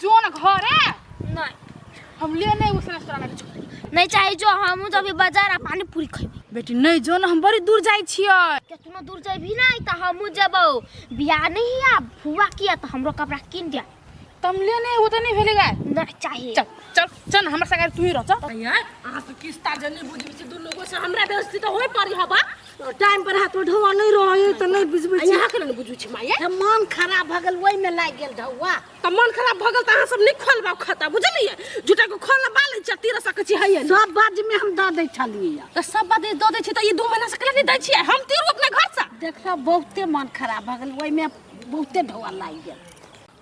जो ना घर है नहीं हम ले नहीं उस रेस्टोरेंट में नहीं चाहिए जो हम तो अभी बाजार आ पानी पूरी खइबे बेटी नहीं जो ना हम बड़ी दूर जाई छियै क्या तुम दूर जाए भी नहीं तो हम जबो बियाह नहीं है फुआ किया तो हमरो कपड़ा किन दिया तुम ले नहीं वो तो नहीं भेलेगा नहीं चाहिए चल चल चल हमरा संगे तू ही रह चल यार आ तो किस्ता जने बुझी बिच दु लोगो से हमरा बेइज्जती तो होय पड़ी हबा टाइम पर हाथ में ढौआ नहीं रहे तो नहीं बुझबे छी यहाँ के नहीं बुझू छी माये मन खराब भ गेल ओइ में लाग गेल ढौआ त मन खराब भ गेल त अहाँ सब नहीं खोलबा खाता बुझलिए झूठा को खोलना बाले छ तीर सक छी है सब बाज में हम द दै छलिए त सब बात दो दे छी त ये 2 महीना से कला नहीं दै छी हम तीर अपने घर से देखा बहुते मन खराब भ गेल ओइ में बहुते ढौआ लाग गेल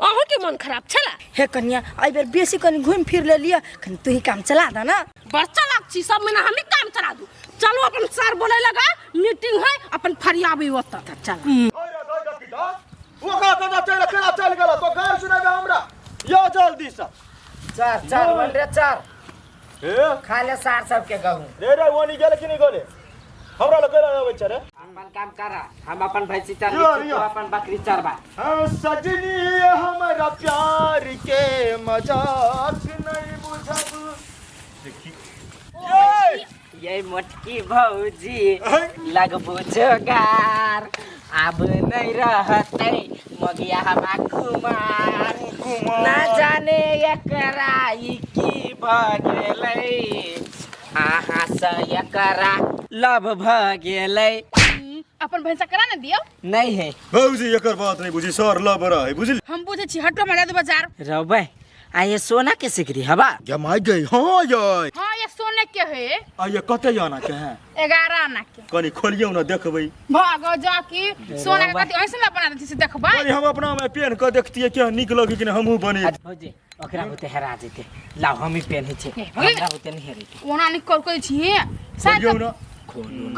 अहो के मन खराब छला हे कन्या आई बेर बेसी कनी घूम फिर ले लिया कनी तू ही काम चला दा ना बच्चा लाग छी सब महीना हम ही काम चला दू चलो अपन सर बोले लगा मीटिंग है अपन फरियाबी होता चल वो का चल गेला तो घर सुनाबे हमरा यो जल्दी से चार मन रे चार ए खा ले सार सब के गहूं रे वो नहीं गेले कि नहीं गेले हमरा लगे आवे छ रे अपन काम करा हम अपन भैंसी चार यो, ली यो। तो अपन बकरी चरबा सजनी हमारा प्यार के मजाक नहीं बुझब देखी ये मोटकी भौजी लगबो जोगार अब नहीं रहते मगिया हमा कुमार ना जाने एकरा ई की भ गेलै आहा से एकरा लव भ गेलै अपन भैंसा करा ना दियो नहीं है भौजी एकर बात नहीं बुझी सर लबरा है बुझली हम बुझे छी हटो में दे बाजार रौबे आ ये सोना के सिकरी हवा क्या माय गई हां ये हां ये सोने के है आ ये कते जाना के है 11 आना के कनी खोलियो ना देखबै भागो जाकी सोना के कति ऐसे ना बना देती से देखबा कनी हम अपना में पेन के देखतिए क्या निक लगी कि हमहू बने भौजी ओकरा होते हेरा जेते लाओ हम ही पेन छै ए, हमरा होते नहीं हेरे ओना निकल कोई छी खोलियो ना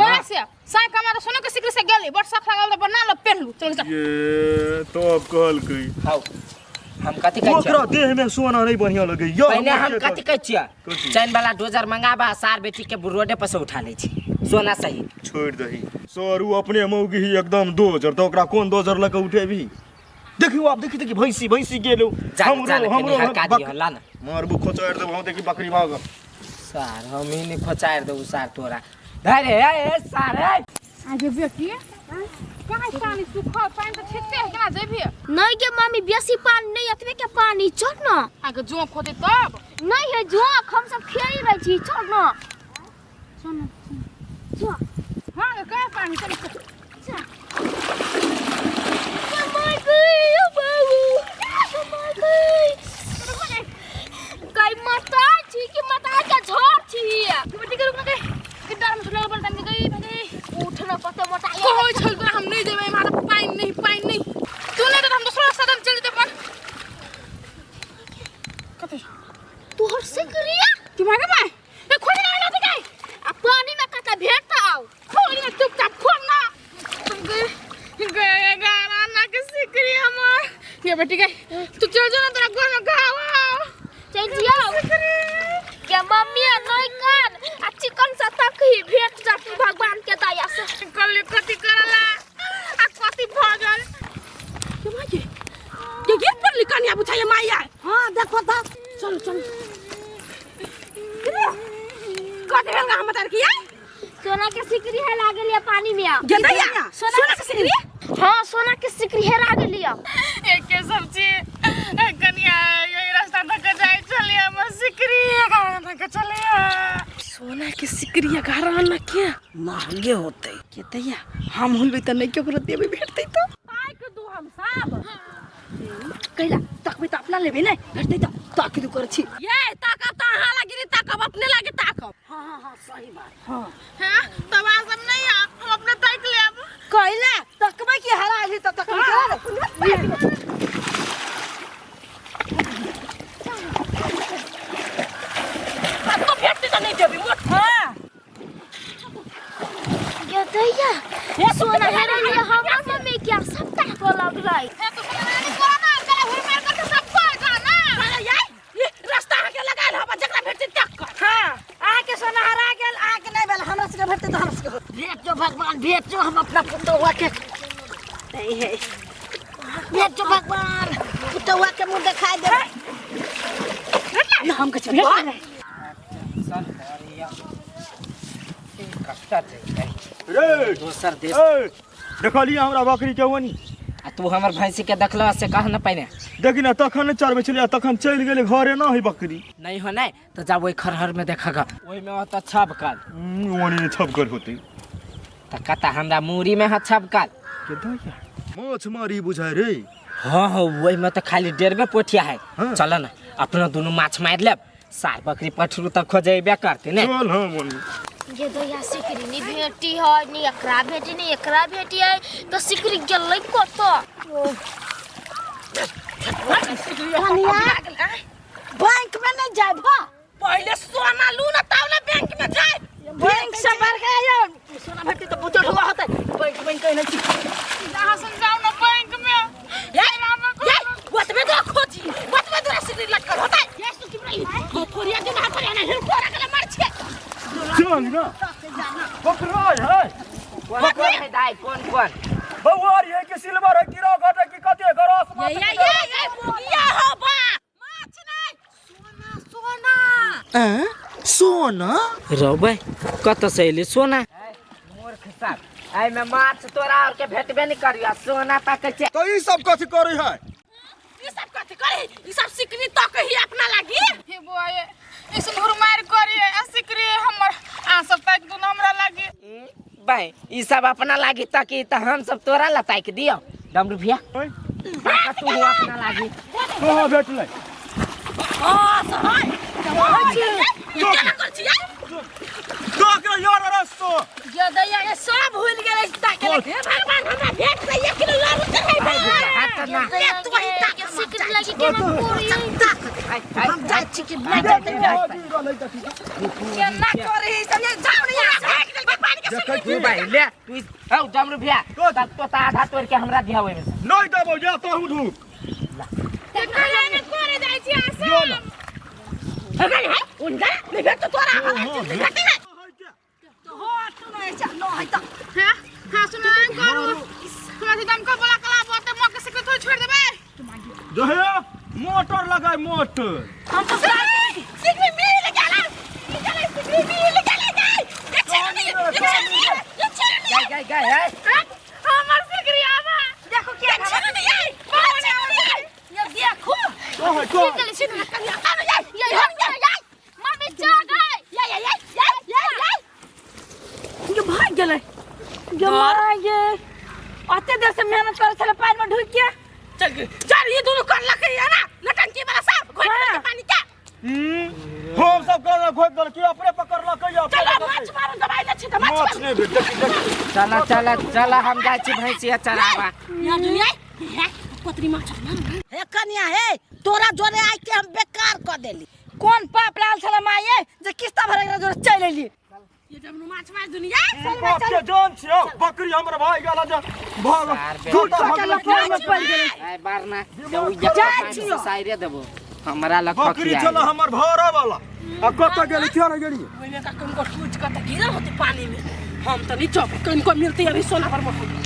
कहां से साई कमा तो सोने के सिकरी से गेली वर्षा लागल तो बना लो पहन लू चल चल ये तो अब कहल कई खाओ हम कथि कहै ओकरा देह में सोना नहीं बढ़िया लगे यो पहले हम कथि कहै छियै चैन वाला डोजर मंगाबा सार बेटी के रोडे पर से उठा लै छी सोना सही छोड़ दही सर उ अपने मौगी ही एकदम दोजर तो ओकरा कोन दोजर लके उठेबी देखियो आप देखी भैंसी गेलो हमरो हका दियो ला ना मारबू खोचार देबो हम देखी बकरी भाग सार हम ही नहीं खोचार दऊ सार तोरा अरे ए सार आगे बेटी कहां पानी सुखा पानी तो छिटते है केना जेबी नहीं के मम्मी बेसी पानी नहीं अतबे के पानी चल ना आगे जो खोदे तब नहीं है जो हम सब खेली रही छी चल ना सुन जो हां का पानी चल मम्मी गई बाबू मम्मी गई कई माता छी कि माता के झोर छी बेटी के रुक ना के डर में सुला बन तनी गई उठना पते मोटा कोई छल कर हम नहीं देबे हमारा पानी नहीं तू नहीं तो हम दूसरा साधन चल जेते पर कते तू हर से करिया कि भागे मैं ए खोल ना ना गई आ पानी में कता भेटता आओ खोल ना चुपचाप खोल ना गए गाना ना के सिकरी हमार ये बेटी गई तू चल जा ना तेरा घर में गावा चल जिया क्या मम्मी नहीं कान आ चिकन से तक ही भेट जा तू भगवान के दया से कल कति करला आ कति भगल के माये ये गेट पर लिखनिया बुझाए माया हां देखो था चल चल कते बेल हम तार किया सोना के सिकरी है लागल या पानी में आ गेलैया सोना के सिकरी हां सोना के सिकरी है लागल या एक के सब्जी कनिया ये रास्ता तक जाए चलिए हम सिकरी गाना तक चलिए सोना के सिकरिया घर आना क्या महंगे होते केतैया हम हुलबे त नहीं केकरो देबे भेटतै तो आइ के दू हम सब कैला तकबे त अपना लेबे नहीं भेटतै त ताकि दू कर छी ये ताका त हां लागिरी ताकब अपने लागे ताकब हां सही बात हां हां तब आ सब नहीं हम अपने तक लेब कहला तकबे की हरा आली त तक तो भेटतै त नहीं देबे मोट हां ये दैया ये सोना है लिया हमर मम्मी क्या सब को लग रही है तो नहीं कोना चले हुई मार कर सब को गाना अरे ये रास्ता के लगाल हबा जकरा भेटतै तक हां आके सोना हरा गेल आके नहीं भेल हमरा से भेटतै त हमरा से भेट जो भगवान भेट जो हम अपना पुतौआ के नहीं है भेट जो भगवान पुतौआ के मुंह दिखाई दे हम के भेट रहे रे दोसर देश ए देखलिए हमरा बकरी के वनी आ तू हमर भैंसी के देखल से कह न पहिने देखी ना तखन चरबे छलिए तखन चल गेले घरे ना है बकरी नहीं हो नहीं तो जा वही खरहर में देखा वही में होता छबकाल वनी छप कर होते तो कता हमरा मूरी में है छबकाल के दया माछ मारी बुझाय रे हाँ हाँ वही में तो खाली 1.5 पोठिया है हाँ। चल ना अपना दोनों माछ मार लेब सार बकरी पठरू तक खोजेबे करते ने चल हां वनी ये तो या सिकरी नहीं भेटी है नहीं एकरा भेटी नहीं एकरा भेटी है तो सिकरी गेलै कत बैंक में नहीं जाए भा पहले सोना लू ना तब ना बैंक में जाए बैंक से भर के आयो सोना भट्टी तो बुचड़ हुआ होता बैंक में कहीं नहीं जहाँ से जाओ ना बैंक में वत में तो खोजी वत में तो सिकरी लटकल होता है ये तो किबरई हो फोरिया दिन हा पर ना हिल कोरा के मार छे चल ना पकड़ाय है कौन है दाई कौन बउआरी है कि सिल्वर है गिरा घाटा की कते गरस मत ये मुगिया हो बा माछ नहीं सोना सोना रोबे कत से ले सोना मूर्ख साहब आई में माछ तोरा और के भेटबे नहीं करिया सोना पाके छे तो ई सब कथि करे है ये सब कथि करे ये सब सिकरी तो कही अपना लागी हे बुआ ये इसन हुरमार करी है सिकरी हमर आ सब तक दुन हमरा लागे भाई ई सब अपना लागी ताकि त हम सब तोरा लताई के दियो डमरू भैया का तू हो अपना लागी कहां भेटले हां सहाय ये क्या कर छी का यार रस्तो ये दैया ये सब भूल गेलै ताके हे भगवान हमरा भेट से 1 किलो लारू चढ़ाई हाथ ना ये तू ही ताके सिकरी लगी के मन पूरी हम जाय छी कि नहीं जाते ये ना करे सब ये जाओ नहीं यहां से एक जल भगवान के देखै तू भाई ले तू औ डमरू भैया तब तो ता आधा तोड़ के हमरा दिया होय में नहीं देबो जा तो हूं धूप करे ने करे जाय छी आसा जो ना भगवान है उनका नहीं भेट तो तोरा भेट है हो तू नहीं जा नो है तो हां हां सुना करू तुम्हारे दम का बोला कला बोते मौके से तो छोड़ देबे जो है मोटर लगाए मोटर हम तो सिकरी मिल ले जाला निकले सिकरी मिल ले जाला ये चल गए है हमर सिकरी आवा देखो क्या चल नहीं आई ये देखो तो है तो चल सिकरी ये मां में जा गए ये जो भाग गेले जो मांगे अते देर से मेहनत करे चले पानी में ढुक के चल ये दोनों कर लगे है ना नटंकी वाला साहब घोट के पानी क्या हम सब कर खोद कर के अपने पकड़ ला कहिया चलो माछ मारो दवाई ले छी माछ माछ नहीं भेट देखी चला हम जाय छी भैंसिया चरावा यहाँ दुनिया पतरी माछ मारो हे कन्या हे तोरा जोरे आइ के हम बेकार कर देली कौन पाप लाल छले माये जे किस्ता भरे जो चल एली ये जब माछ मार दुनिया बाप के जान छियो बकरी हमर भाई गेला जा भाग छोटा चलो पानी में पड़ गेले आय बारना जो ये साइरे देबो हमरा लग बकरी चला हमर भारा वाला आ कत गेली क्या न गेली मैंने का कम को कुछ का गिरा होती पानी में हम तो नहीं चौक कहीं को मिलती अभी सोना पर मत